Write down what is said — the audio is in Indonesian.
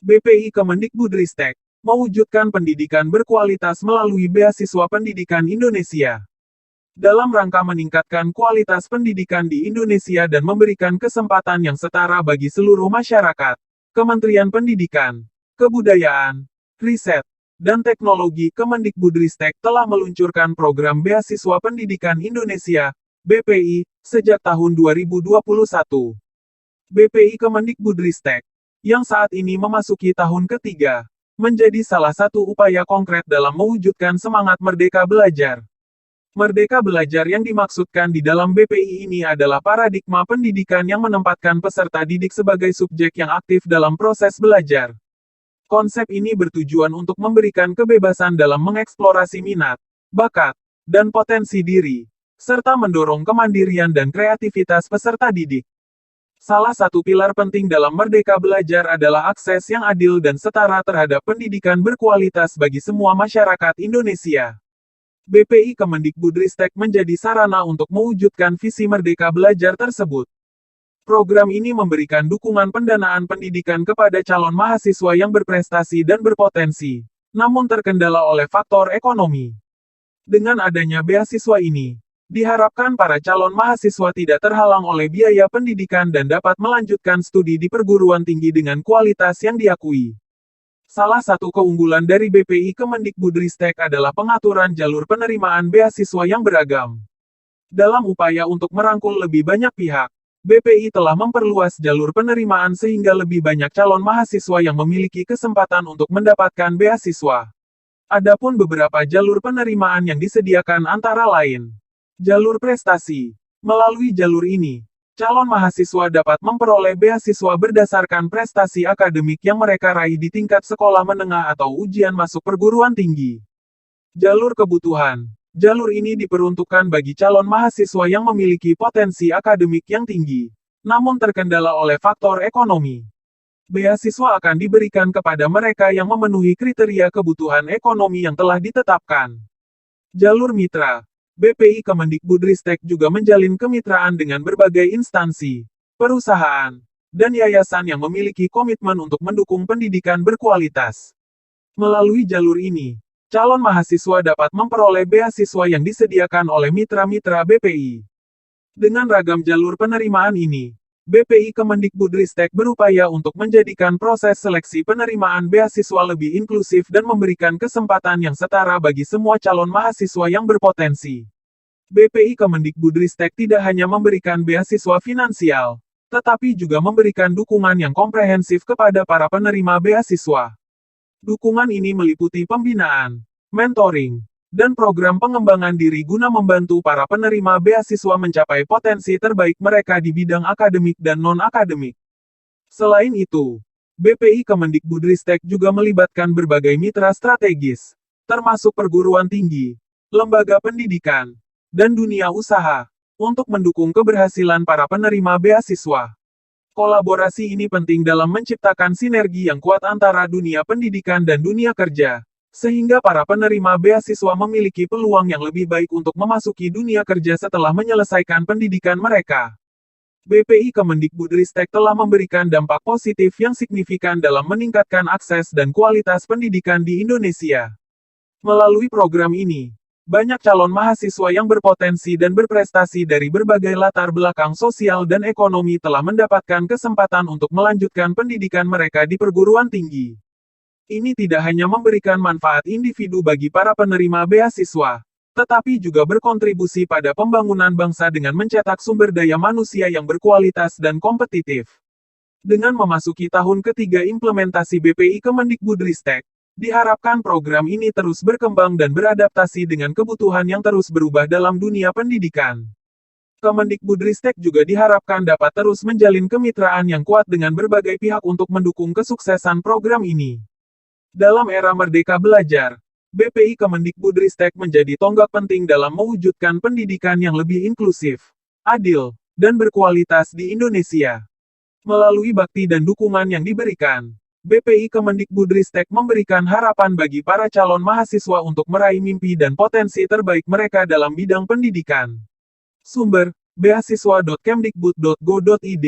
BPI Kemendikbudristek mewujudkan pendidikan berkualitas melalui beasiswa pendidikan Indonesia. Dalam rangka meningkatkan kualitas pendidikan di Indonesia dan memberikan kesempatan yang setara bagi seluruh masyarakat, Kementerian Pendidikan, Kebudayaan, Riset, dan Teknologi Kemendikbudristek telah meluncurkan program Beasiswa Pendidikan Indonesia, BPI, sejak tahun 2021. BPI Kemendikbudristek, yang saat ini memasuki tahun ketiga, menjadi salah satu upaya konkret dalam mewujudkan semangat Merdeka Belajar. Merdeka Belajar yang dimaksudkan di dalam BPI ini adalah paradigma pendidikan yang menempatkan peserta didik sebagai subjek yang aktif dalam proses belajar. Konsep ini bertujuan untuk memberikan kebebasan dalam mengeksplorasi minat, bakat, dan potensi diri, serta mendorong kemandirian dan kreativitas peserta didik. Salah satu pilar penting dalam Merdeka Belajar adalah akses yang adil dan setara terhadap pendidikan berkualitas bagi semua masyarakat Indonesia. BPI Kemendikbudristek menjadi sarana untuk mewujudkan visi Merdeka Belajar tersebut. Program ini memberikan dukungan pendanaan pendidikan kepada calon mahasiswa yang berprestasi dan berpotensi, namun terkendala oleh faktor ekonomi. Dengan adanya beasiswa ini, diharapkan para calon mahasiswa tidak terhalang oleh biaya pendidikan dan dapat melanjutkan studi di perguruan tinggi dengan kualitas yang diakui. Salah satu keunggulan dari BPI Kemendikbudristek adalah pengaturan jalur penerimaan beasiswa yang beragam. Dalam upaya untuk merangkul lebih banyak pihak, BPI telah memperluas jalur penerimaan sehingga lebih banyak calon mahasiswa yang memiliki kesempatan untuk mendapatkan beasiswa. Adapun beberapa jalur penerimaan yang disediakan antara lain jalur prestasi. Melalui jalur ini, calon mahasiswa dapat memperoleh beasiswa berdasarkan prestasi akademik yang mereka raih di tingkat sekolah menengah atau ujian masuk perguruan tinggi. Jalur kebutuhan. Jalur ini diperuntukkan bagi calon mahasiswa yang memiliki potensi akademik yang tinggi, namun terkendala oleh faktor ekonomi. Beasiswa akan diberikan kepada mereka yang memenuhi kriteria kebutuhan ekonomi yang telah ditetapkan. Jalur mitra. BPI Kemendikbudristek juga menjalin kemitraan dengan berbagai instansi, perusahaan, dan yayasan yang memiliki komitmen untuk mendukung pendidikan berkualitas. Melalui jalur ini, calon mahasiswa dapat memperoleh beasiswa yang disediakan oleh mitra-mitra BPI. Dengan ragam jalur penerimaan ini, BPI Kemendikbudristek berupaya untuk menjadikan proses seleksi penerimaan beasiswa lebih inklusif dan memberikan kesempatan yang setara bagi semua calon mahasiswa yang berpotensi. BPI Kemendikbudristek tidak hanya memberikan beasiswa finansial, tetapi juga memberikan dukungan yang komprehensif kepada para penerima beasiswa. Dukungan ini meliputi pembinaan, mentoring, dan program pengembangan diri guna membantu para penerima beasiswa mencapai potensi terbaik mereka di bidang akademik dan non-akademik. Selain itu, BPI Kemendikbudristek juga melibatkan berbagai mitra strategis, termasuk perguruan tinggi, lembaga pendidikan, dan dunia usaha, untuk mendukung keberhasilan para penerima beasiswa. Kolaborasi ini penting dalam menciptakan sinergi yang kuat antara dunia pendidikan dan dunia kerja, sehingga para penerima beasiswa memiliki peluang yang lebih baik untuk memasuki dunia kerja setelah menyelesaikan pendidikan mereka. BPI Kemendikbudristek telah memberikan dampak positif yang signifikan dalam meningkatkan akses dan kualitas pendidikan di Indonesia. Melalui program ini, banyak calon mahasiswa yang berpotensi dan berprestasi dari berbagai latar belakang sosial dan ekonomi telah mendapatkan kesempatan untuk melanjutkan pendidikan mereka di perguruan tinggi. Ini tidak hanya memberikan manfaat individu bagi para penerima beasiswa, tetapi juga berkontribusi pada pembangunan bangsa dengan mencetak sumber daya manusia yang berkualitas dan kompetitif. Dengan memasuki tahun ketiga implementasi BPI Kemendikbudristek, diharapkan program ini terus berkembang dan beradaptasi dengan kebutuhan yang terus berubah dalam dunia pendidikan. Kemendikbudristek juga diharapkan dapat terus menjalin kemitraan yang kuat dengan berbagai pihak untuk mendukung kesuksesan program ini. Dalam era Merdeka Belajar, BPI Kemendikbudristek menjadi tonggak penting dalam mewujudkan pendidikan yang lebih inklusif, adil, dan berkualitas di Indonesia. Melalui bakti dan dukungan yang diberikan, BPI Kemendikbudristek memberikan harapan bagi para calon mahasiswa untuk meraih mimpi dan potensi terbaik mereka dalam bidang pendidikan. Sumber: beasiswa.kemdikbud.go.id